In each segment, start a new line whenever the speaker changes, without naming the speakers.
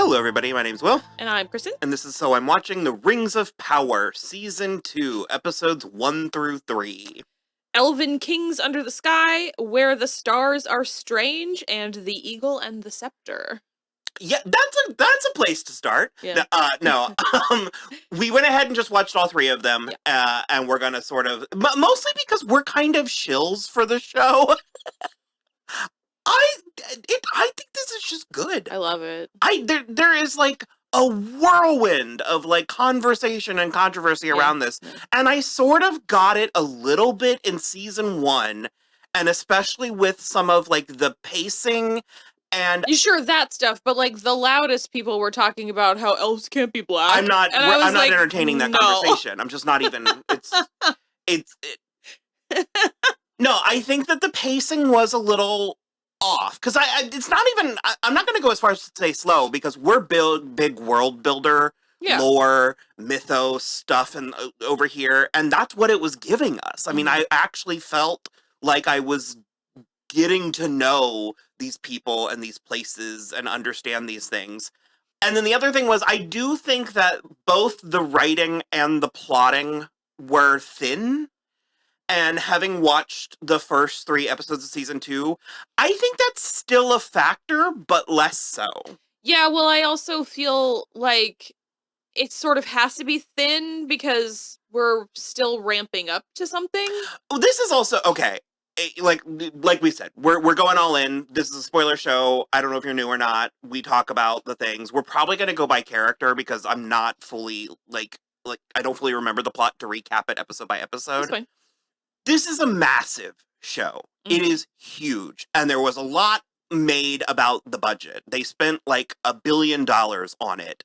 Hello, everybody. My name's Will.
And I'm Kristen.
And this is So I'm Watching The Rings of Power, Season 2, Episodes 1 through 3.
Elven Kings Under the Sky, Where the Stars Are Strange, and The Eagle and the Scepter.
Yeah, that's a place to start.
Yeah.
No, we went ahead and just watched all three of them, and we're gonna sort of, mostly because we're kind of shills for the show. I think this is just good.
I love it.
There is like a whirlwind of like conversation and controversy around this, and I sort of got it a little bit in season 1, and especially with some of like the pacing. And
sure, that stuff, but like the loudest people were talking about how elves can't be black.
I'm not
like,
entertaining that conversation. I'm just not even. No, I think that the pacing was a little off because it's not even. I'm not going to go as far as to say slow because we're big world builder, lore, mythos stuff, and over here, and that's what it was giving us. I mean, I actually felt like I was getting to know these people and these places and understand these things. And then the other thing was, I do think that both the writing and the plotting were thin. And having watched the first 3 episodes of season 2, I think that's still a factor, but less so.
Yeah, well, I also feel like it sort of has to be thin because we're still ramping up to something.
This is also, okay, like we said, we're going all in. This is a spoiler show. I don't know if you're new or not. We talk about the things. We're probably going to go by character because I'm not fully, like I don't fully remember the plot to recap it episode by episode.
That's fine.
This is a massive show. It is huge. And there was a lot made about the budget. They spent like $1 billion on it.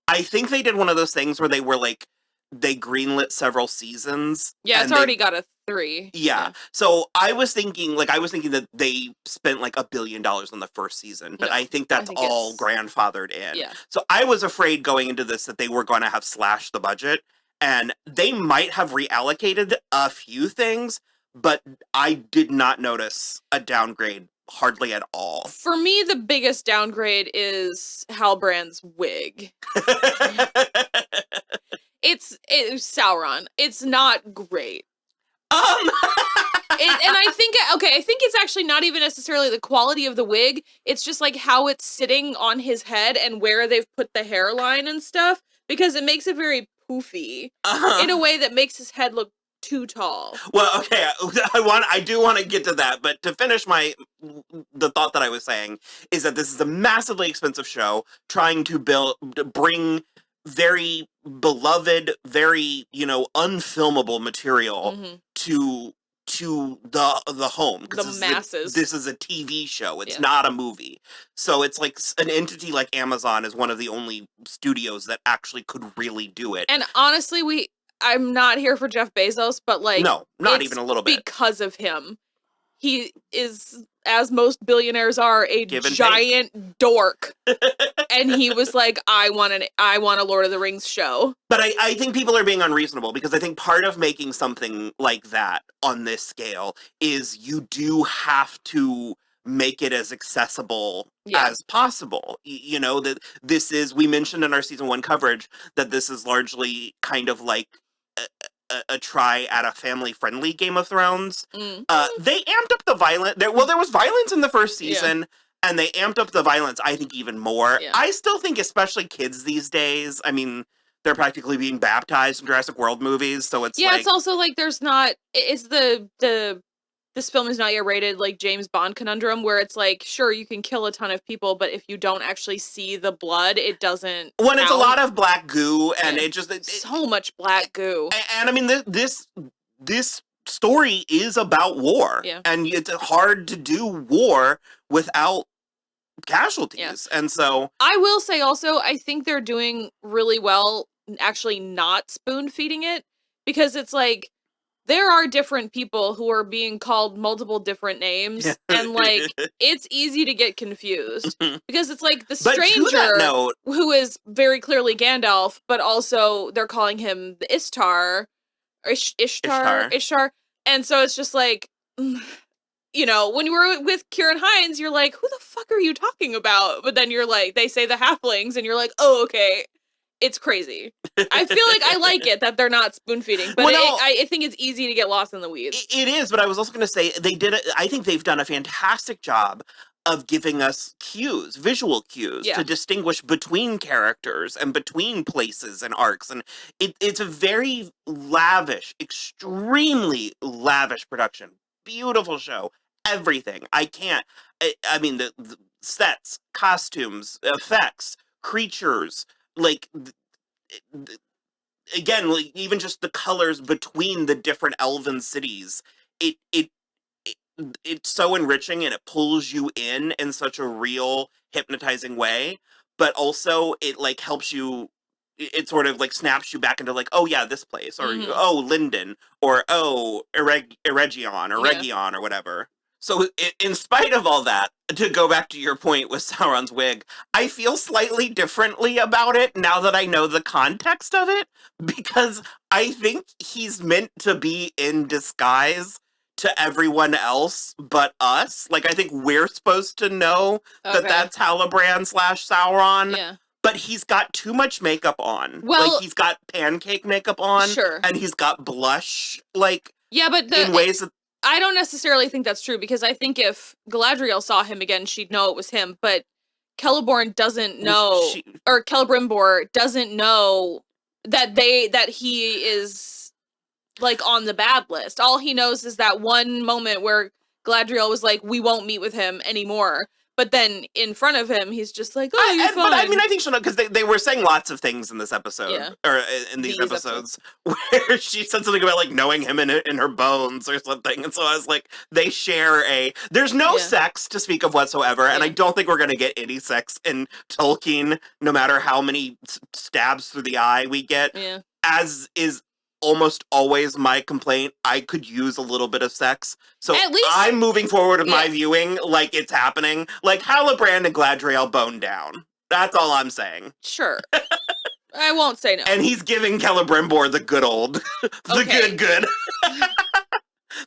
I think they did one of those things where they were like, they greenlit several seasons.
Yeah, it's already got a 3.
Yeah. So I was thinking that they spent like $1 billion on the first season, but I think that's all grandfathered in.
Yeah.
So I was afraid going into this that they were going to have slashed the budget. And they might have reallocated a few things, but I did not notice a downgrade hardly at all.
For me, the biggest downgrade is Halbrand's wig. It's Sauron. It's not great. And I think it's actually not even necessarily the quality of the wig. It's just like how it's sitting on his head and where they've put the hairline and stuff, because it makes it very poofy in a way that makes his head look too tall.
Well, okay, I do want to get to that, but to finish the thought that I was saying is that this is a massively expensive show trying to bring very beloved, very, unfilmable material to the home.
The masses.
This is a TV show. It's not a movie. So it's like an entity like Amazon is one of the only studios that actually could really do it.
And honestly, I'm not here for Jeff Bezos, but like,
no, not even a little bit.
Because of him. He is, as most billionaires are, a giant dork. And he was like, I want a Lord of the Rings show.
But I think people are being unreasonable because I think part of making something like that on this scale is you do have to make it as accessible as possible. That this is, we mentioned in our season 1 coverage that this is largely kind of like a try at a family-friendly Game of Thrones. They amped up the violence. There was violence in the first season, and they amped up the violence, I think, even more.
Yeah.
I still think, especially kids these days, I mean, they're practically being baptized in Jurassic World movies, so it's
it's also like there's not, it's this film is not yet rated, like James Bond conundrum, where it's like, sure, you can kill a ton of people, but if you don't actually see the blood, it doesn't
count. It's a lot of black goo, and
so much black goo.
And I mean, this story is about war, and it's hard to do war without casualties, and so...
I will say also, I think they're doing really well actually not spoon-feeding it, because it's like, there are different people who are being called multiple different names, and like, it's easy to get confused. Because it's like the stranger who is very clearly Gandalf, but also they're calling him the Ishtar. And so it's just like, you know, when you were with Kieran Hines, you're like, who the fuck are you talking about? But then you're like, they say the halflings, and you're like, oh, okay. It's crazy. I feel like I like it that they're not spoon feeding, but I think it's easy to get lost in the weeds.
It is, but I was also going to say I think they've done a fantastic job of giving us cues, visual cues, to distinguish between characters and between places and arcs. And it's a very lavish, extremely lavish production. Beautiful show. Everything. I mean, the sets, costumes, effects, creatures, like, again, like, even just the colors between the different elven cities, it's so enriching, and it pulls you in such a real hypnotizing way, but also it like helps you, it sort of like snaps you back into like, oh yeah, this place, or oh, Linden, or oh, Eregion, or Region, or whatever. So in spite of all that, to go back to your point with Sauron's wig, I feel slightly differently about it now that I know the context of it, because I think he's meant to be in disguise to everyone else but us. Like, I think we're supposed to know that that's Halbrand / Sauron.
Yeah.
But he's got too much makeup on.
Well,
like, he's got pancake makeup on.
Sure.
And he's got blush, like,
but
in ways that...
I don't necessarily think that's true, because I think if Galadriel saw him again, she'd know it was him, but Celeborn doesn't know, or Celebrimbor doesn't know that he is, like, on the bad list. All he knows is that one moment where Galadriel was like, we won't meet with him anymore. But then in front of him, he's just like, oh, you're fine.
But I mean, I think she'll know, because they were saying lots of things in this episode, or in these episodes, where she said something about, like, knowing him in her bones or something. And so I was like, they share there's no sex to speak of whatsoever, and I don't think we're going to get any sex in Tolkien, no matter how many stabs through the eye we get, as is almost always my complaint. I could use a little bit of sex. So I'm moving forward with my viewing like it's happening. Like, Halbrand and Galadriel bone down. That's all I'm saying.
Sure. I won't say no.
And he's giving Celebrimbor the good old, good.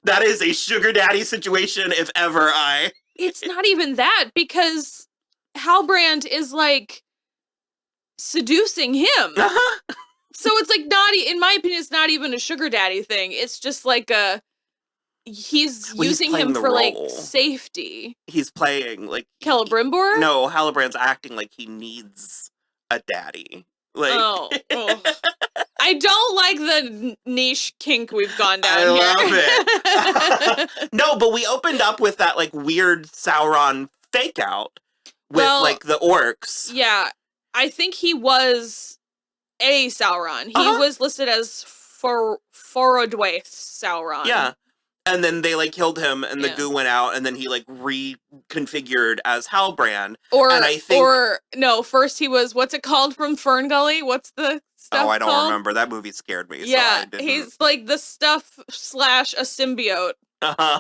That is a sugar daddy situation, if ever I...
It's not even that, because Halbrand is, like, seducing him. So it's like in my opinion, it's not even a sugar daddy thing. It's just like he's using him for like safety.
He's playing like
Celebrimbor?
No, Halbrand's acting like he needs a daddy. Like,
I don't like the niche kink we've gone down here.
I love it. No, but we opened up with that like weird Sauron fake out with like the orcs.
Yeah, I think he was a Sauron. He was listed as Forodwaith Sauron.
Yeah. And then they like killed him and the goo went out and then he like reconfigured as Halbrand. First he was, what's it called from Fern Gully? What's the stuff
I
don't remember. That movie scared me.
Yeah, so he's like the stuff / a symbiote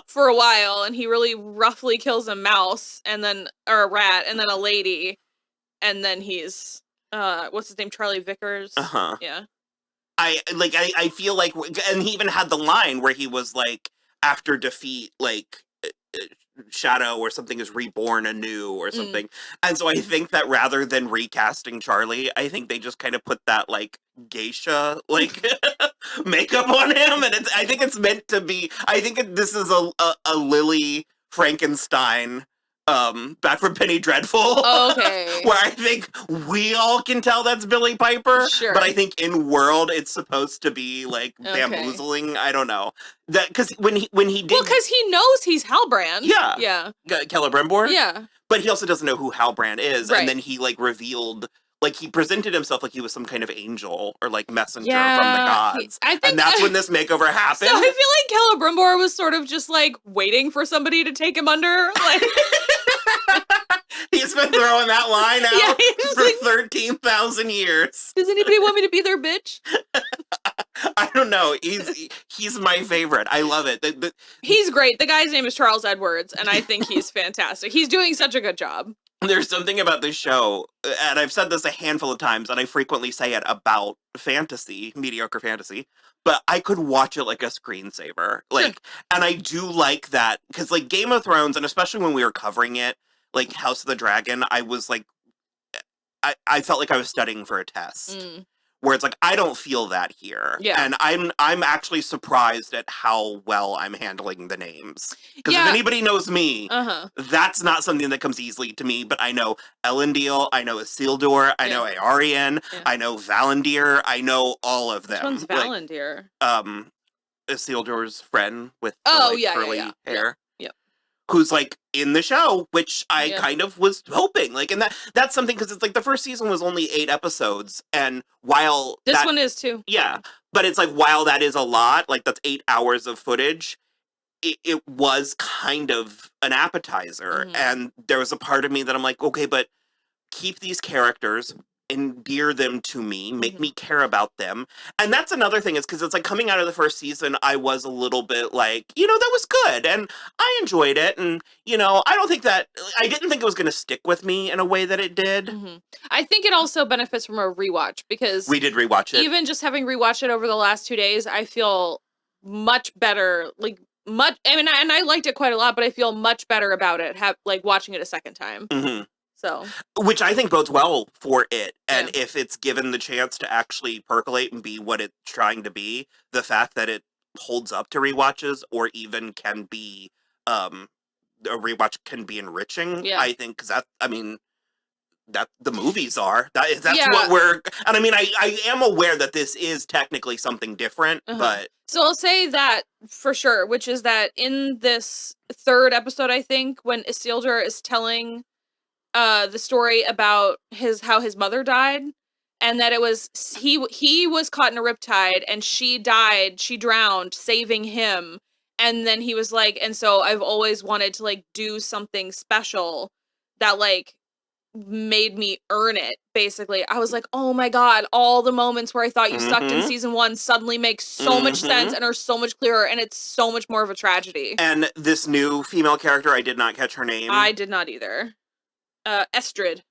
for a while, and he really roughly kills a mouse or a rat and then a lady, and then he's what's his name? Charlie Vickers. Yeah.
I feel like, and he even had the line where he was like, after defeat, like, Shadow or something is reborn anew or something. And so I think that rather than recasting Charlie, I think they just kind of put that, like, geisha, like, makeup on him. And I think it's meant to be, I think this is a Lily Frankenstein back from Penny Dreadful.
Okay.
Where I think we all can tell that's Billy Piper.
Sure.
But I think in world it's supposed to be like bamboozling. I don't know. That because when he did,
well, because he knows he's Halbrand.
Yeah.
Yeah.
Celebrimbor.
Yeah.
But he also doesn't know who Halbrand is, and then he like reveled. Like, he presented himself like he was some kind of angel or, like, messenger from the gods. And that's when this makeover happened.
So I feel like Celebrimbor was sort of just, like, waiting for somebody to take him under. Like,
he's been throwing that line out for like, 13,000 years.
Does anybody want me to be their bitch?
I don't know. He's my favorite. I love it.
He's great. The guy's name is Charles Edwards, and I think he's fantastic. He's doing such a good job.
There's something about this show, and I've said this a handful of times, and I frequently say it about fantasy, mediocre fantasy, but I could watch it like a screensaver. Like, and I do like that, because like Game of Thrones, and especially when we were covering it, like House of the Dragon, I was like, I felt like I was studying for a test. Where it's like, I don't feel that here.
Yeah.
And I'm actually surprised at how well I'm handling the names. Because if anybody knows me, that's not something that comes easily to me. But I know Elendil, I know Isildur, I know Arondir, I know Valandir, I know all of them.
Which one's Valandir?
Like, Isildur's friend with the, curly hair. Who's like in the show, which I kind of was hoping. Like, and that's something, because it's like the first season was only 8 episodes, and while
this one is too.
Yeah, but it's like, while that is a lot, like that's 8 hours of footage, it was kind of an appetizer. And there was a part of me that I'm like, okay, but keep these characters, endear them to me, make me care about them. And that's another thing, is because it's like, coming out of the first season, I was a little bit like, that was good, and I enjoyed it, and I didn't think it was going to stick with me in a way that it did.
I think it also benefits from a rewatch, because
we did rewatch it.
Even just having rewatched it over the last 2 days, I feel much better, and I liked it quite a lot, but I feel much better about it, watching it a second time. So,
which I think bodes well for it, and if it's given the chance to actually percolate and be what it's trying to be, the fact that it holds up to rewatches, or even can be, a rewatch can be enriching. I think, because that the movies are that's what we're, and I am aware that this is technically something different, but
so I'll say that for sure, which is that in this 3rd episode, I think, when Isildur is telling the story about how his mother died, and that it was he was caught in a riptide, and she drowned saving him, and then he was like, and so I've always wanted to like do something special that like made me earn it, basically. I was like, oh my god, all the moments where I thought you sucked in season 1 suddenly make so much sense and are so much clearer, and it's so much more of a tragedy.
And this new female character, I did not catch her name.
I did not either. Estrid.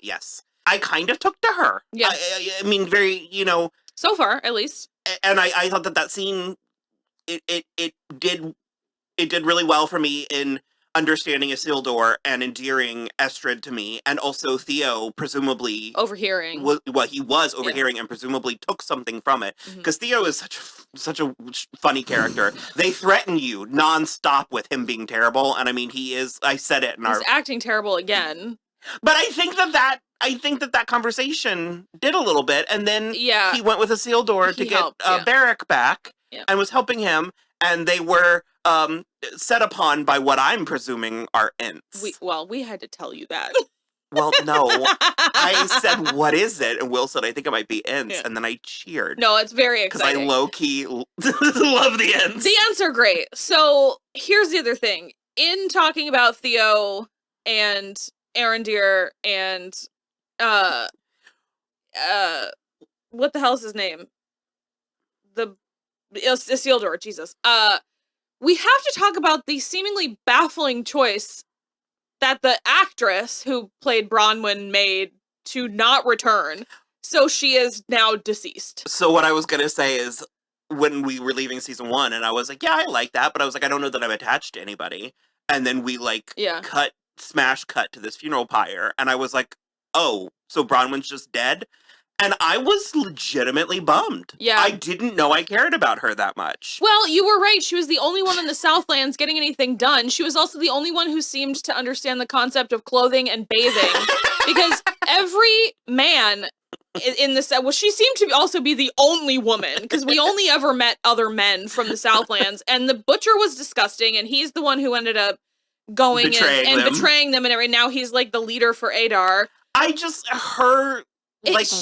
Yes. I kind of took to her.
Yeah.
I mean, very,
so far, at least.
And I thought that scene, it did really well for me in understanding Isildur and endearing Estrid to me, and also Theo presumably
overhearing.
He was overhearing, and presumably took something from it, because Theo is such a funny character. They threaten you nonstop with him being terrible, and he is. I said it in
He's acting terrible again.
But I think that conversation did a little bit, and then he went with Isildur to get Beric back, and was helping him, and they were set upon by what I'm presuming are Ents.
We had to tell you that.
Well, no. I said, what is it? And Will said, I think it might be Ents, and then I cheered.
No, it's very exciting.
Because I low-key love the Ents.
The Ents are great. So, here's the other thing. In talking about Theo and Arondir and what the hell is his name? Isildur, Jesus. We have to talk about the seemingly baffling choice that the actress who played Bronwyn made to not return. So she is now deceased.
So what I was going to say is, when we were leaving season 1, and I was like, yeah, I like that, but I was like, I don't know that I'm attached to anybody. And then we smash cut to this funeral pyre, and I was like, oh, so Bronwyn's just dead? And I was legitimately bummed.
Yeah.
I didn't know I cared about her that much.
Well, you were right. She was the only one in the Southlands getting anything done. She was also the only one who seemed to understand the concept of clothing and bathing. Because every man in the set, she seemed to also be the only woman, because we only ever met other men from the Southlands. And the butcher was disgusting, and he's the one who ended up going and betraying them. And now he's like the leader for Adar.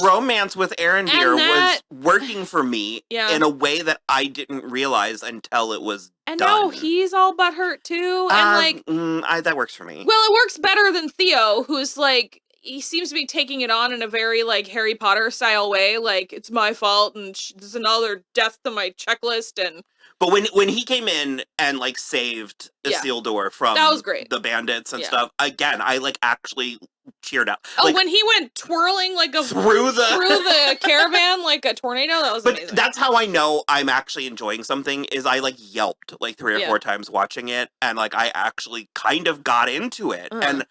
Romance with Arondir was working for me in a way that I didn't realize until it was done.
And now he's all butthurt too, and
that works for me.
Well, it works better than Theo, who's like, he seems to be taking it on in a very, like, Harry Potter style way, like, it's my fault, and there's another death to my checklist, and...
But when he came in and, like, saved Isildur from
that was great.
the bandits and stuff, again, I, like, actually cheered out.
Oh,
like,
when he went twirling, like,
through
the caravan like a tornado, that was amazing.
But that's how I know I'm actually enjoying something, is I, like, yelped, like, 3 or 4 times watching it, and, like, I actually kind of got into it. And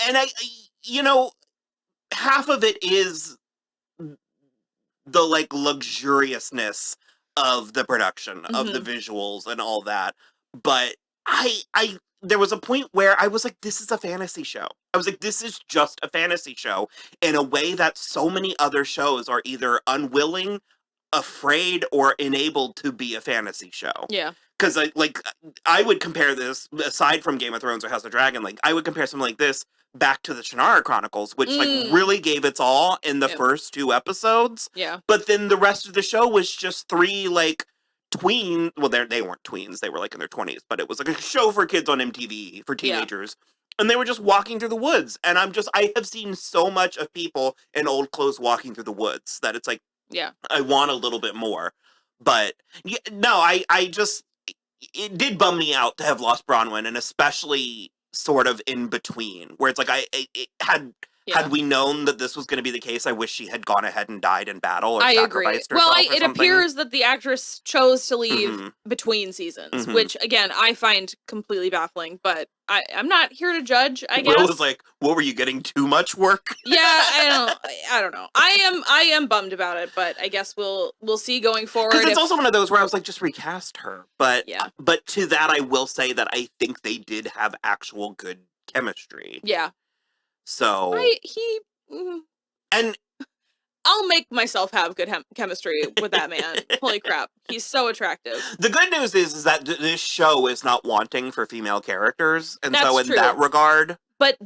I, you know, half of it is the, like, luxuriousness of the production, of the visuals and all that. But there was a point where I was like, this is a fantasy show. I was like, this is just a fantasy show in a way that so many other shows are either unwilling, afraid, or enabled to be a fantasy show.
Yeah.
Because, I would compare this, aside from Game of Thrones or House of Dragon, like, I would compare something like this back to the Shannara Chronicles, which, like, really gave its all in the first 2 episodes.
Yeah.
But then the rest of the show was just 3, like, tween... Well, they weren't tweens. They were, like, in their 20s. But it was, like, a show for kids on MTV, for teenagers. And they were just walking through the woods. And I have seen so much of people in old clothes walking through the woods that it's like, I want a little bit more. But, no, I just... It did bum me out to have lost Bronwyn, and especially sort of in between, where it's like, had we known that this was going to be the case, I wish she had gone ahead and died in battle or sacrificed herself.
Well, it appears that the actress chose to leave between seasons, which, again, I find completely baffling, but I'm not here to judge, I guess.
Will was like, what, were you getting too much work?
Yeah, I don't know. I am bummed about it, but I guess we'll see going forward.
Because it's also one of those where I was like, just recast her. But to that, I will say that I think they did have actual good chemistry.
Yeah.
So and
I'll make myself have good chemistry with that man. Holy crap, he's so attractive. The
good news is that this show is not wanting for female characters, and
That's
so in
true.
that regard,
but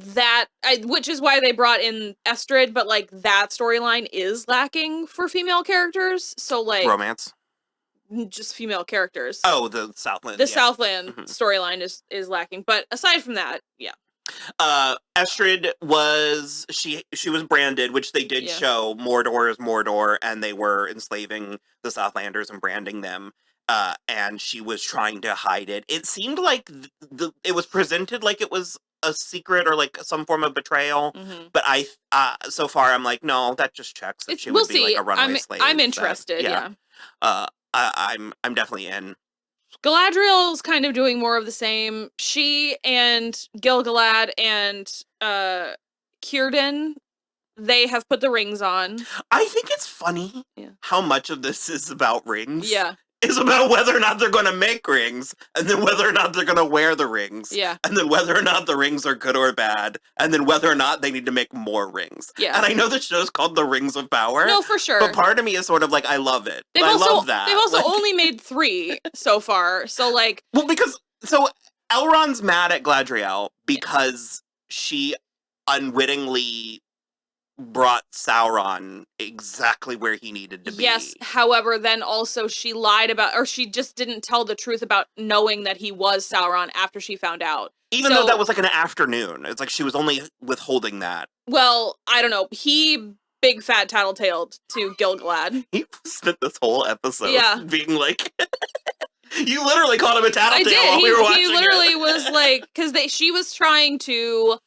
which is why they brought in Estrid, but like that storyline is lacking for female characters. So like
romance,
just female characters.
Oh, the Southland.
The Southland storyline is lacking, but aside from that,
Estrid was she was branded, which they did show. Mordor is Mordor, and they were enslaving the Southlanders and branding them. And she was trying to hide it. It seemed like it was presented like it was a secret or like some form of betrayal. But so far I'm like, no, that just checks that she would be like a runaway slave.
I'm interested.
I'm definitely in.
Galadriel's kind of doing more of the same. She and Gil-galad and Círdan, they have put the rings on.
I think it's funny how much of this is about rings.
Yeah.
Is about whether or not they're going to make rings, and then whether or not they're going to wear the rings.
Yeah.
And then whether or not the rings are good or bad, and then whether or not they need to make more rings.
Yeah.
And I know the show's called The Rings of Power.
No, for sure.
But part of me is sort of like, I love it. I love that.
They've also only made 3 so far, so like...
Well, so Elrond's mad at Galadriel because she unwittingly brought Sauron exactly where he needed to be.
Yes, however, then also she lied about, or she just didn't tell the truth about knowing that he was Sauron after she found out.
Even though that was like an afternoon. It's like she was only withholding that.
Well, I don't know. He big fat tattletaled to Gil-galad.
He spent this whole episode being like... You literally called him a tattletale while we were watching
He literally was like... Because she was trying to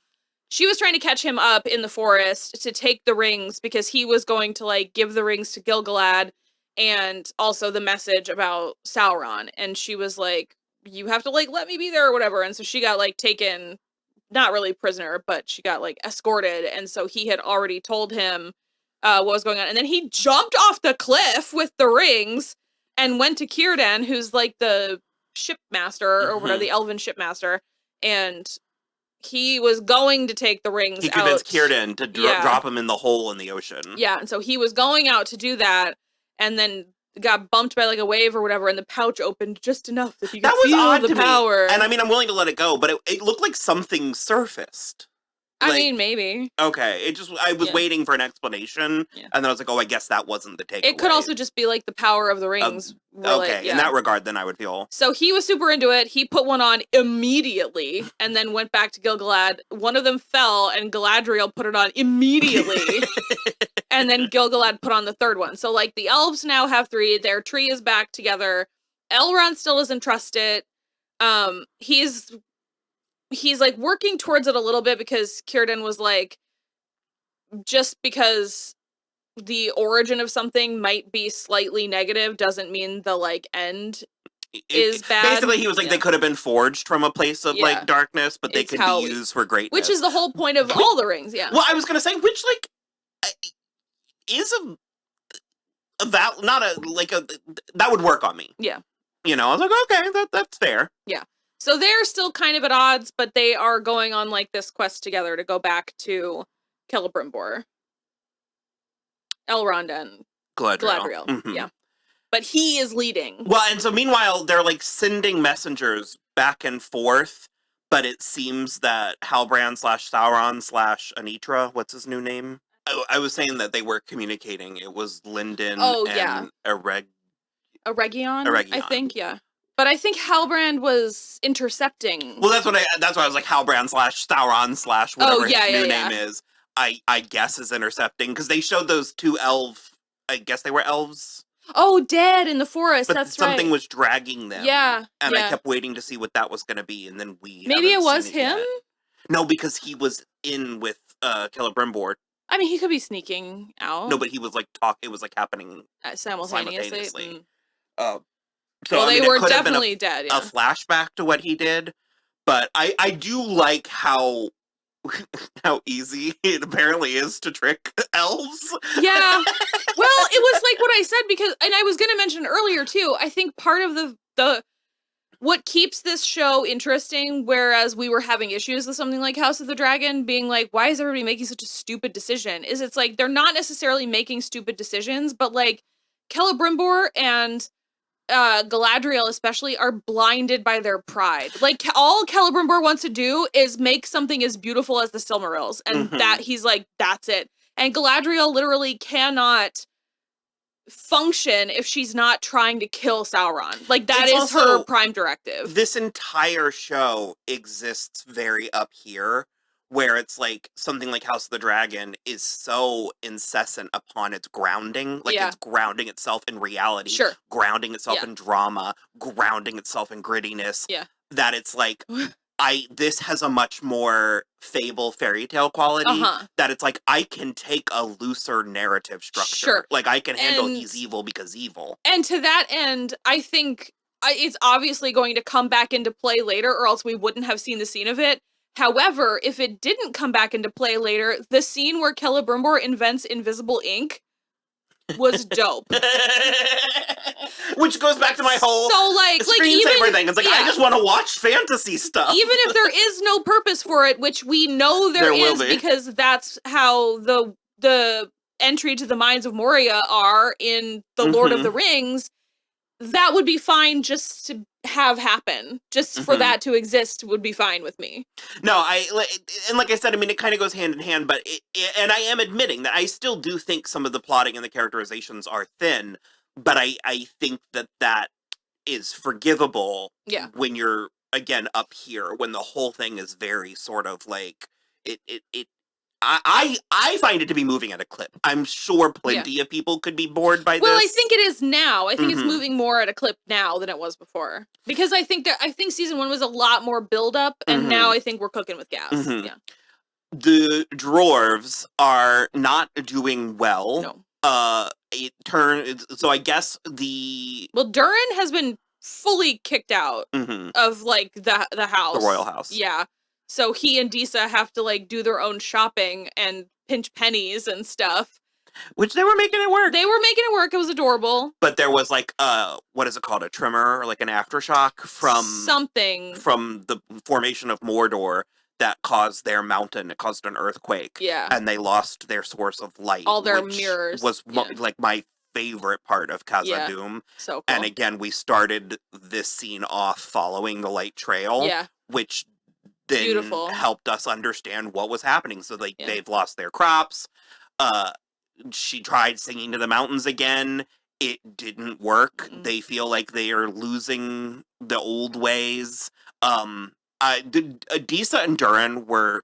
catch him up in the forest to take the rings because he was going to, like, give the rings to Gil-galad and also the message about Sauron. And she was like, you have to, like, let me be there or whatever. And so she got, like, taken, not really prisoner, but she got, like, escorted. And so he had already told him what was going on. And then he jumped off the cliff with the rings and went to Círdan, who's, like, the shipmaster or whatever, the elven shipmaster. And... he was going to take the rings out.
He convinced Círdan to drop him in the hole in the ocean.
Yeah, and so he was going out to do that, and then got bumped by, like, a wave or whatever, and the pouch opened just enough that you could feel the power.
And I mean, I'm willing to let it go, but it looked like something surfaced.
I mean, maybe.
Okay, I was waiting for an explanation, and then I was like, oh, I guess that wasn't the takeaway.
It could also just be like the power of the rings.
In that regard, then I would feel.
So he was super into it. He put one on immediately, and then went back to Gil-galad. One of them fell, and Galadriel put it on immediately. And then Gil-galad put on the third one. So, like, the elves now have 3. Their tree is back together. Elrond still doesn't trust it. He's like working towards it a little bit because Círdan was like, just because the origin of something might be slightly negative doesn't mean the like end is bad.
Basically, he was like, they could have been forged from a place of like darkness, but they could be used for greatness.
Which is the whole point of all the rings,
Well, I was gonna say, which like is that would work on me.
Yeah.
You know, I was like, okay, that's fair.
Yeah. So they're still kind of at odds, but they are going on like this quest together to go back to Celebrimbor. Elrond and Galadriel.
Mm-hmm.
Yeah. But he is leading.
Well, and so meanwhile, they're like sending messengers back and forth, but it seems that Halbrand / Sauron / Anitra, what's his new name? I was saying that they were communicating. It was Lyndon and
Eregion, I think, yeah. But I think Halbrand was intercepting.
Well, that's why I was like, Halbrand / Sauron / whatever his new name is. I guess is intercepting, because they showed those 2 I guess they were elves.
Oh, dead in the forest.
But
that's
something was dragging them.
Yeah.
And I kept waiting to see what that was going to be, and then
maybe it was him?
Yet. No, because he was in with Celebrimbor.
I mean, he could be sneaking out.
No, but he was like it was like happening
simultaneously.
So
they were definitely dead.
A flashback to what he did, but I do like how easy it apparently is to trick elves.
Yeah. Well, it was like what I said, because, and I was going to mention earlier too, I think part of the what keeps this show interesting, whereas we were having issues with something like House of the Dragon, being like, why is everybody making such a stupid decision? Is it's like, they're not necessarily making stupid decisions, but like Celebrimbor and Galadriel especially are blinded by their pride. Like, all Celebrimbor wants to do is make something as beautiful as the Silmarils, and that he's like, that's it. And Galadriel literally cannot function if she's not trying to kill Sauron. Like, that is her prime directive.
This entire show exists very up here, where it's like something like House of the Dragon is so incessant upon its grounding. Like, it's grounding itself in reality, grounding itself in drama, grounding itself in grittiness.
Yeah.
That it's like, this has a much more fable fairy tale quality, that it's like, I can take a looser narrative structure.
Sure.
Like, I can handle he's evil because evil.
And to that end, I think it's obviously going to come back into play later, or else we wouldn't have seen the scene of it. However, if it didn't come back into play later, the scene where Celebrimbor invents invisible ink was dope.
Which goes back to my whole screensaver thing. It's like, I just want to watch fantasy stuff.
Even if there is no purpose for it, which we know there is, because that's how the entry to the Mines of Moria are in The Lord of the Rings, that would be fine just to have happen. Just for that to exist would be fine with me.
No, and like I said, I mean, it kind of goes hand in hand, but and I am admitting that I still do think some of the plotting and the characterizations are thin, but I think that is forgivable when you're, again, up here, when the whole thing is very sort of like, I find it to be moving at a clip. I'm sure plenty of people could be bored by this.
Well, I think it is now. I think it's moving more at a clip now than it was before. Because I think season 1 was a lot more build up, and now I think we're cooking with gas. Yeah.
The dwarves are not doing well.
No.
So I guess
Durin has been fully kicked out of like the house.
The royal house.
Yeah. So he and Disa have to like do their own shopping and pinch pennies and stuff.
Which they were making it work.
They were making it work. It was adorable.
But there was like what is it called? A tremor, or like an aftershock from the formation of Mordor that caused their mountain. It caused an earthquake.
Yeah.
And they lost their source of light.
All their mirrors.
Was like my favorite part of Khazad-dûm.
Yeah. So cool.
And again, we started this scene off following the light trail.
Yeah.
Which then
Beautiful.
helped us understand what was happening. So like
Yeah.
they've lost their crops. She tried singing to the mountains again. It didn't work.
Mm-mm.
They feel like they are losing the old ways. Adisa and Durin were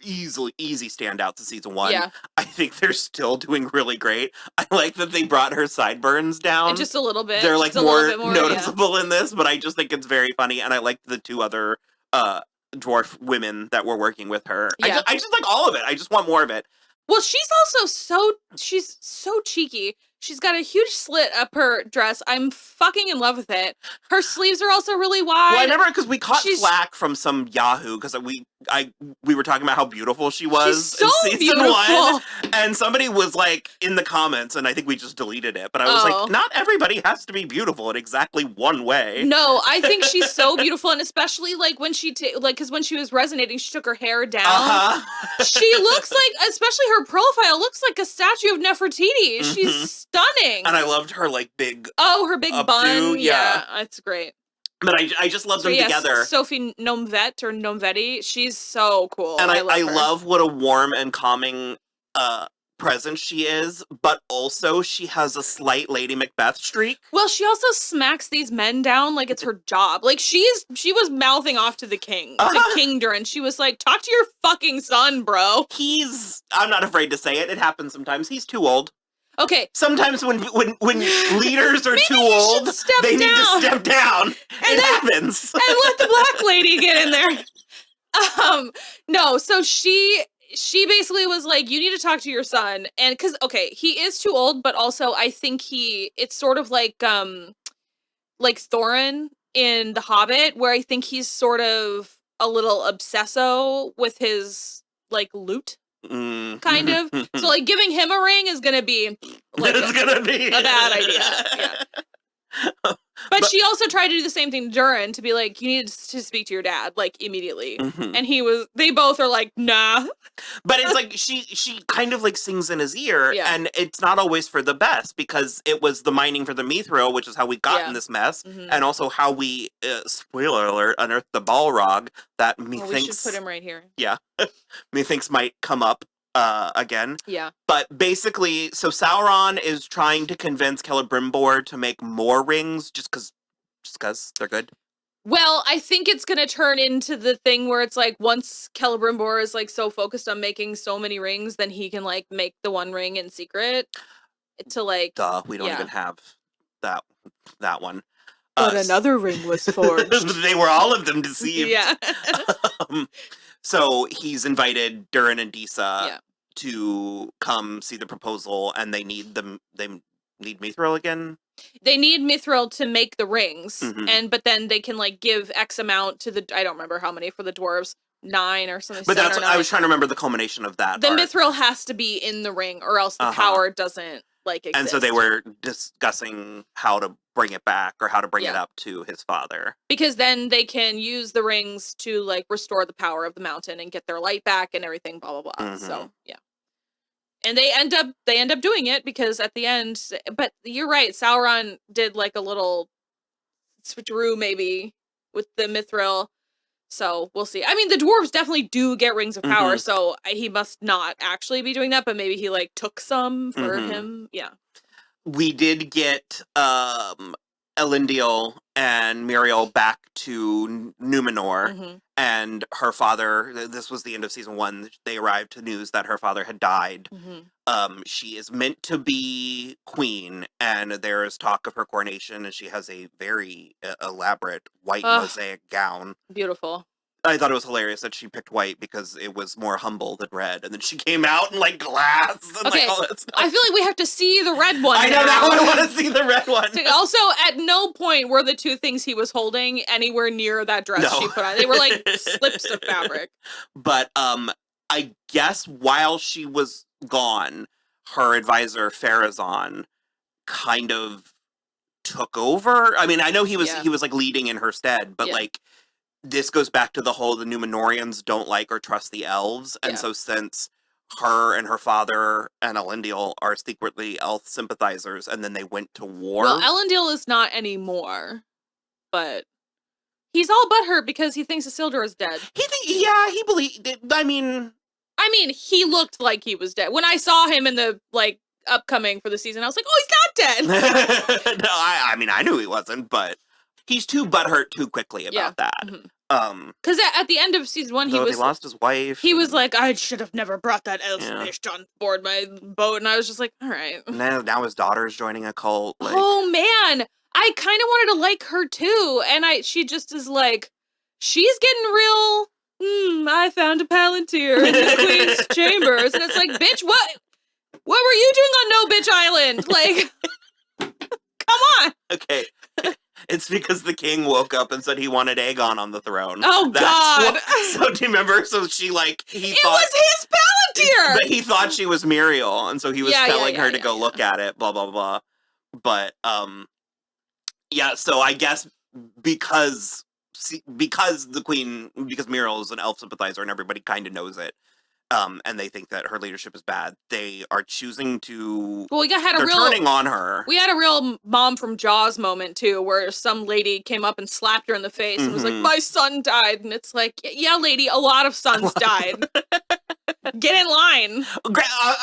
easy standouts of season 1.
Yeah.
I think they're still doing really great. I like that they brought her sideburns down.
And just a little bit.
They're like
just
more,
more
noticeable in this, but I just think it's very funny, and I like the 2 other dwarf women that were working with her.
Yeah.
I just like all of it. I just want more of it.
Well, she's also she's so cheeky. She's got a huge slit up her dress. I'm fucking in love with it. Her sleeves are also really wide.
Well, I remember because we caught flack from some Yahoo because we were talking about how beautiful she was
She's so
in season
beautiful.
1, and somebody was like in the comments, and I think we just deleted it. But I was like, not everybody has to be beautiful in exactly one way.
No, I think she's so beautiful, and especially like when she because when she was resonating, she took her hair down. She looks like, especially her profile looks like a statue of Nefertiti. She's stunning.
And I loved her like big
her big bun.
Yeah,
it's great.
But I just love them together.
Sophie Nomvet or Nomvetti, she's so cool.
And I
love her.
love what a warm and calming presence she is, but also she has a slight Lady Macbeth streak.
Well, she also smacks these men down like it's her job. Like she was mouthing off to the king, to King Durin. She was like, "Talk to your fucking son, bro."
I'm not afraid to say it. It happens sometimes. He's too old.
Okay.
Sometimes when leaders are too old, they need to step down. It happens.
And let the black lady get in there. No, so she basically was like, you need to talk to your son. And because, okay, he is too old, but also I think it's sort of like Thorin in The Hobbit, where I think he's sort of a little obsesso with his, like, loot. Kind of. So, like, giving him a ring is gonna be like
it's gonna be
a bad idea. Yeah. But she also tried to do the same thing to Durin, to be like, you need to speak to your dad, like, immediately. And they both are like, nah.
But it's like, she kind of like sings in his ear, and it's not always for the best, because it was the mining for the mithril, which is how we got in this mess, and also how we, spoiler alert, unearthed the Balrog that methinks...
We should put him right here.
Yeah. Methinks might come up again.
Yeah.
But basically, so Sauron is trying to convince Celebrimbor to make more rings just because they're good.
Well, I think it's gonna turn into the thing where it's like, once Celebrimbor is like so focused on making so many rings, then he can like make the one ring in secret to like...
Duh, we don't even have that one.
But another ring was forged.
They were all of them deceived.
Yeah.
So he's invited Durin and Disa to come see the proposal, and they need mithril again.
They need mithril to make the rings, but then they can like give X amount to I don't remember how many for the dwarves, 9 or something.
But that's what I was trying to remember the culmination of that.
The mithril has to be in the ring, or else the power doesn't like exist.
And so they were discussing how to bring it back, or how to bring it up to his father. Because
then they can use the rings to like restore the power of the mountain and get their light back and everything, blah blah blah. So yeah. And they end up doing it, because at the end, but you're right, Sauron did like a little switcheroo maybe with the mithril. So we'll see. I mean, the dwarves definitely do get rings of power, so he must not actually be doing that, but maybe he like took some for him. Yeah.
We did get Elendil and Muriel back to Númenor, and her father, this was the end of season 1, they arrived to news that her father had died. She is meant to be queen, and there is talk of her coronation, and she has a very elaborate white mosaic gown.
Beautiful.
I thought it was hilarious that she picked white because it was more humble than red, and then she came out in like glass and like all that stuff.
I feel like we have to see the red one.
I know, now I want to see the red one.
Also, at no point were the 2 things he was holding anywhere near that dress she put on. They were like slips of fabric.
But I guess while she was gone, her advisor Pharazôn kind of took over. I mean, I know he was like leading in her stead, but like, this goes back to the whole, the Númenorians don't like or trust the elves, and so since her and her father and Elendil are secretly elf sympathizers, and then they went to war.
Well, Elendil is not anymore, but He's all butthurt because he thinks Isildur is dead.
He believed it. I mean,
he looked like he was dead. When I saw him in the, upcoming for the season, I was like, oh, he's not
dead. No, I knew he wasn't, but he's too butthurt too quickly about that. Mm-hmm.
Because at the end of season 1, he
lost his wife.
He was like, I should have never brought that elf fish on board my boat, and I was just like, all right.
Now his daughter's joining a cult.
Oh man, I kind of wanted to like her too, and she just is like, she's getting real. I found a palantir in the queen's chambers, and it's like, bitch, what were you doing on No Bitch Island? Like, come on.
Okay. It's because the king woke up and said he wanted Aegon on the throne.
Oh, God.
So do you remember? So she
it was his palantir!
But he thought she was Muriel, and so he was telling her to go look at it, blah, blah, blah. But, so I guess because Muriel is an elf sympathizer and everybody kind of knows it, and they think that her leadership is bad, they are choosing to.
Well,
they're turning on her.
We had a real Mom from Jaws moment too, where some lady came up and slapped her in the face and was like, "My son died," and it's like, "Yeah, lady, a lot of sons died. Get in line."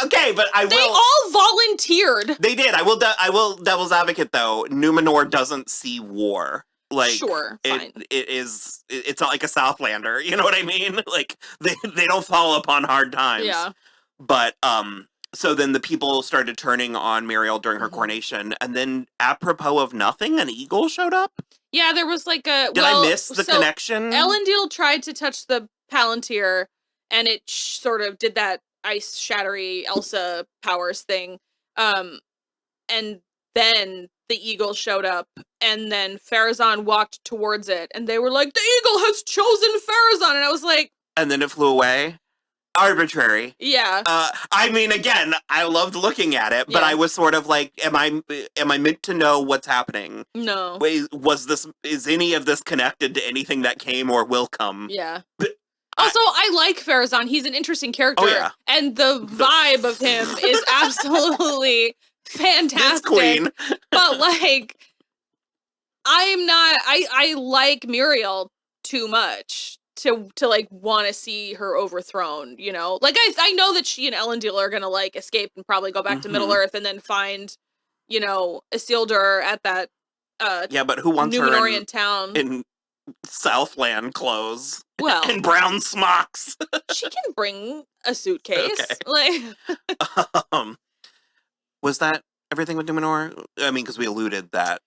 Okay, but
They all volunteered.
They did. I will devil's advocate though. Numenor doesn't see war. Like,
sure, fine.
It's not like a Southlander, you know what I mean? Like, they don't fall upon hard times.
Yeah.
But, so then the people started turning on Muriel during her coronation, and then, apropos of nothing, an eagle showed up?
Yeah, there was like a...
Did I miss the connection?
Elendil tried to touch the Palantir, and it sort of did that ice-shattery Elsa powers thing. And then the eagle showed up, and then Pharazôn walked towards it, and they were like, the eagle has chosen Pharazôn, and I was like...
And then it flew away? Arbitrary.
Yeah.
I mean, again, I loved looking at it, but I was sort of like, am I meant to know what's happening?
No.
Wait, is any of this connected to anything that came or will come?
Yeah. Also, I like Pharazôn. He's an interesting character.
Oh, yeah.
And the vibe of him is absolutely fantastic.
This queen.
But, like, I like Muriel too much to like, want to see her overthrown, you know? Like, I know that she and Elendil are gonna, like, escape and probably go back to Middle Earth and then find, you know, Isildur at that,
but who wants
Númenorian
her
town.
In Southland clothes.
Well,
and brown smocks.
She can bring a suitcase.
Okay.
Like,
was that everything with Númenor? I mean, because we alluded that.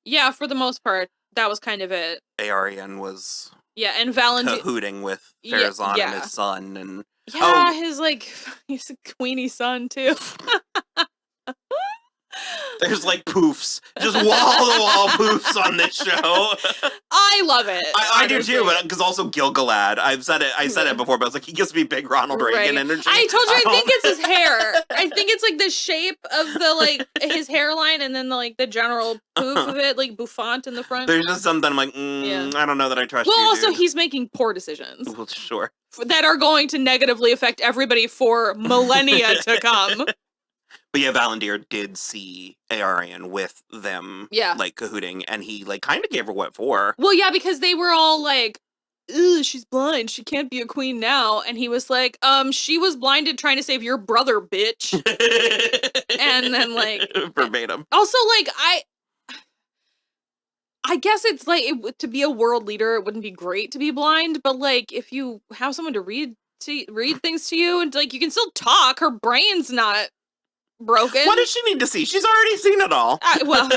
Yeah, for the most part, that was kind of it.
Arondir was.
Yeah, and Valentin
cahooting with Pharazôn and his son, and
he's a queenie son too.
There's like poofs, just wall-to-wall poofs on this show.
I love it.
I do too, but because also Gil-galad. I said it before, but I was like, he gives me big Ronald Reagan energy.
I told you, I think it's his hair. I think it's like the shape of the like his hairline, and then the general poof of it, like bouffant in the front.
There's just something I'm like, I don't know that I trust you.
Well, also
dude.
He's making poor decisions.
Well, sure.
That are going to negatively affect everybody for millennia to come.
But yeah, Valendir did see Arondir with them, like, cahooting, and he, like, kind of gave her what for.
Well, yeah, because they were all like, "Ugh, she's blind, she can't be a queen now," and he was like, she was blinded trying to save your brother, bitch." And then, like...
Verbatim.
Also, like, I guess it's, like, to be a world leader, it wouldn't be great to be blind, but, like, if you have someone to read things to you, and, like, you can still talk, her brain's not... broken.
What does she need to see? She's already seen it all.
Well,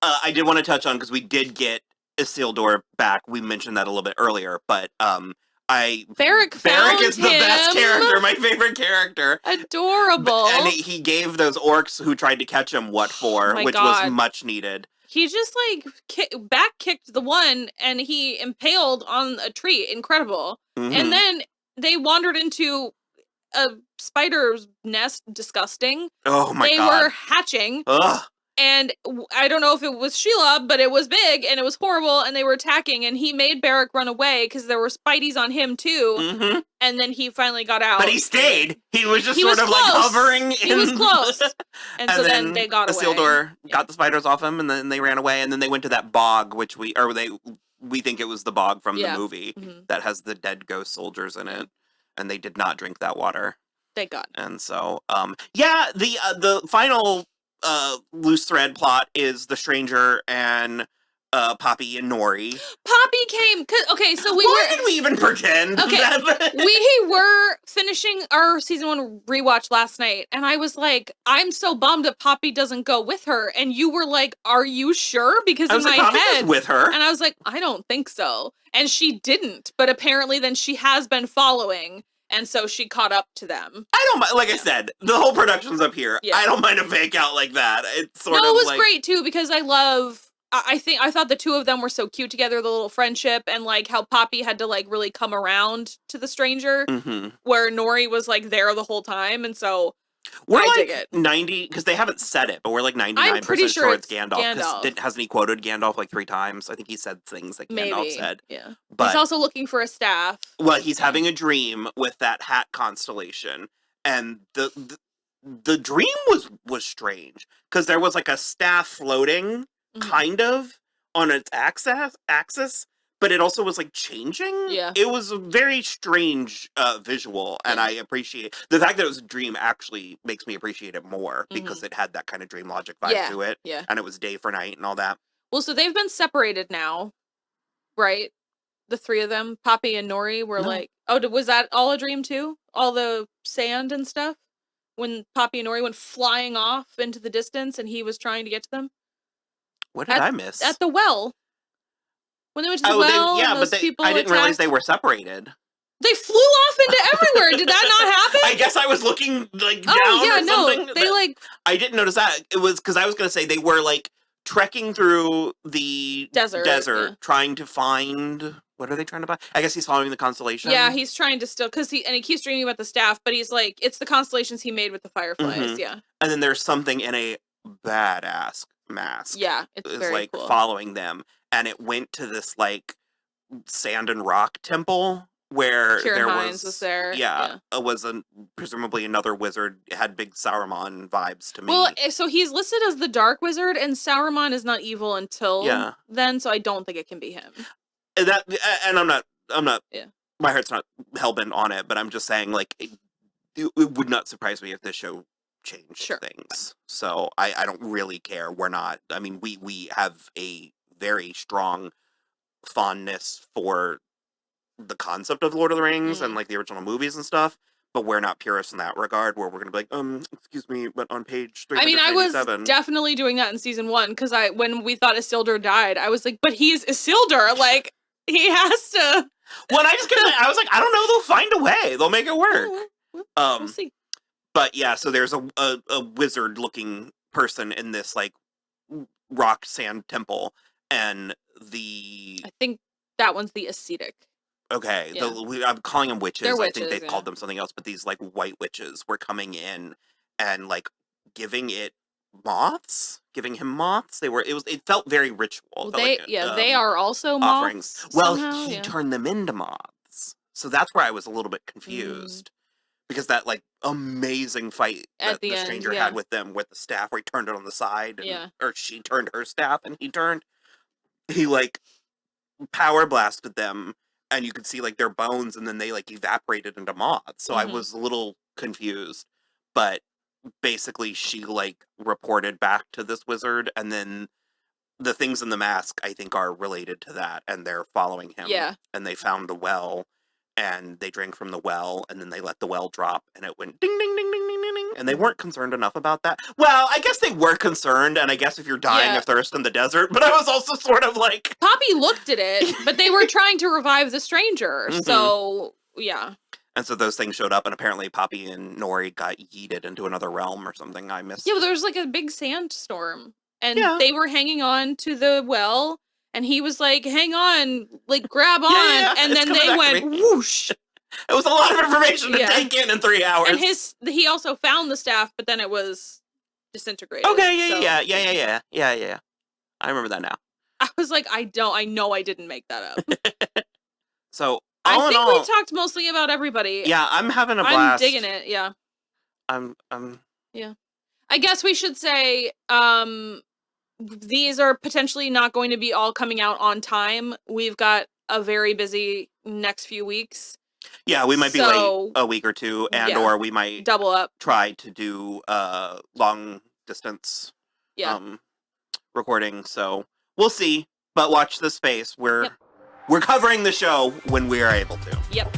I did want to touch on, because we did get Isildur back. We mentioned that a little bit earlier, but
Beric
is the best character, my favorite character.
Adorable.
And he gave those orcs who tried to catch him what for, which was much needed.
He just like back kicked the one, and he impaled on a tree. Incredible. And then they wandered into a spider's nest. Disgusting.
Oh my god.
They were hatching.
Ugh.
And I don't know if it was Shelob, but it was big and it was horrible and they were attacking and he made Beric run away because there were Spideys on him too.
Mm-hmm.
And then he finally got out.
But he stayed. He was just sort of like hovering.
He was close. And so then they got away.
Isildur got the spiders off him and then they ran away and then they went to that bog, which we think it was the bog from the movie that has the dead ghost soldiers in it. And they did not drink that water.
Thank God.
And so, the final loose thread plot is the stranger and Poppy and Nori.
Poppy came. Okay, so
Why did we even pretend?
Okay,
that?
we were finishing our season 1 rewatch last night, and I was like, I'm so bummed that Poppy doesn't go with her. And you were like, are you sure? Because in my head,
with her,
and I was like, I don't think so. And she didn't, but apparently then she has been following. And so she caught up to them.
I don't mind, like I said, the whole production's up here. Yeah. I don't mind a fake out like that. It's sort of
it was great too, because I thought the two of them were so cute together, the little friendship, and like how Poppy had to like really come around to the stranger, where Nori was like there the whole time, and so
we're
I dig it.
90, because they haven't said it, but we're like 99% sure it's Gandalf. Hasn't he quoted Gandalf like 3 times? I think he said things that Gandalf said.
Yeah,
but
he's also looking for a staff.
Well, he's having a dream with that hat constellation, and the dream was strange because there was like a staff floating kind of on its axis, but it also was like changing.
Yeah,
it was a very strange visual, and I appreciate the fact that it was a dream. Actually, makes me appreciate it more because it had that kind of dream logic vibe to it.
Yeah,
and it was day for night and all that.
Well, so they've been separated now, right? The 3 of them, Poppy and Nori, were like, oh, was that all a dream too? All the sand and stuff? When Poppy and Nori went flying off into the distance and he was trying to get to them?
What did I miss?
At the well. When they went to the well,
I didn't realize they were separated.
They flew off into everywhere. Did that not happen?
I guess I was looking like down or something.
No, they like...
I didn't notice that. It was because I was going to say they were like trekking through the desert trying to find... What are they trying to find? I guess he's following the constellation.
Yeah, he's trying to still... Because he keeps dreaming about the staff, but he's like, it's the constellations he made with the fireflies, yeah.
And then there's something in a badass mask.
Yeah, it's very
like
cool.
Following them. And it went to this like sand and rock temple where
Kieran Hines was there.
Yeah. It was presumably another wizard. It had big Sauron vibes to me.
Well, so he's listed as the Dark Wizard, and Sauron is not evil until then, so I don't think it can be him.
And I'm not my heart's not hellbent on it, but I'm just saying like it would not surprise me if this show changed things. So I don't really care. We're not, I mean, we have a very strong fondness for the concept of Lord of the Rings and like the original movies and stuff, but we're not purists in that regard where we're gonna be like, excuse me, but on page 397. I mean,
I was definitely doing that in season 1 because when we thought Isildur died, I was like, but he's Isildur, like he has to.
Well, I was like, I don't know, they'll find a way, they'll make it work.
We'll see.
But yeah, so there's a wizard looking person in this like rock sand temple, and
I think that one's the ascetic.
Okay, yeah. I'm calling them witches.
They're
I think
witches,
they've called them something else, but these like white witches were coming in and like giving him moths. It felt very ritual.
Well, they are also offerings.
Moths. Well, he turned them into moths, so that's where I was a little bit confused. Because that like amazing fight that the stranger had with them with the staff, where he turned it on the side, or she turned her staff, and he like power blasted them, and you could see like their bones, and then they like evaporated into moths. So I was a little confused, but basically she like reported back to this wizard, and then the things in the mask I think are related to that, and they're following him. Yeah, and they found the well. And they drank from the well, and then they let the well drop, and it went ding, ding, ding, ding, ding, ding, ding. And they weren't concerned enough about that. Well, I guess they were concerned, and I guess if you're dying of thirst in the desert, but I was also sort of like...
Poppy looked at it, but they were trying to revive the stranger, so, yeah.
And so those things showed up, and apparently Poppy and Nori got yeeted into another realm or something I missed.
Yeah, but there was like a big sandstorm, and they were hanging on to the well... And he was like, hang on, like, grab on. And then they went whoosh.
It was a lot of information to take in 3 hours.
And he also found the staff, but then it was disintegrated.
Okay, yeah. I remember that now.
I was like, I know I didn't make that up.
So,
I think we talked mostly about everybody.
Yeah, I'm having a blast.
I'm digging it, yeah.
Yeah.
I guess we should say, these are potentially not going to be all coming out on time. We've got a very busy next few weeks.
Yeah, we might be late a week or two, or we might
double up.
Try to do long distance recording. So we'll see. But watch the space. We're covering the show when we are able to.
Yep.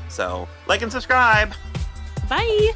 So like and subscribe.
Bye.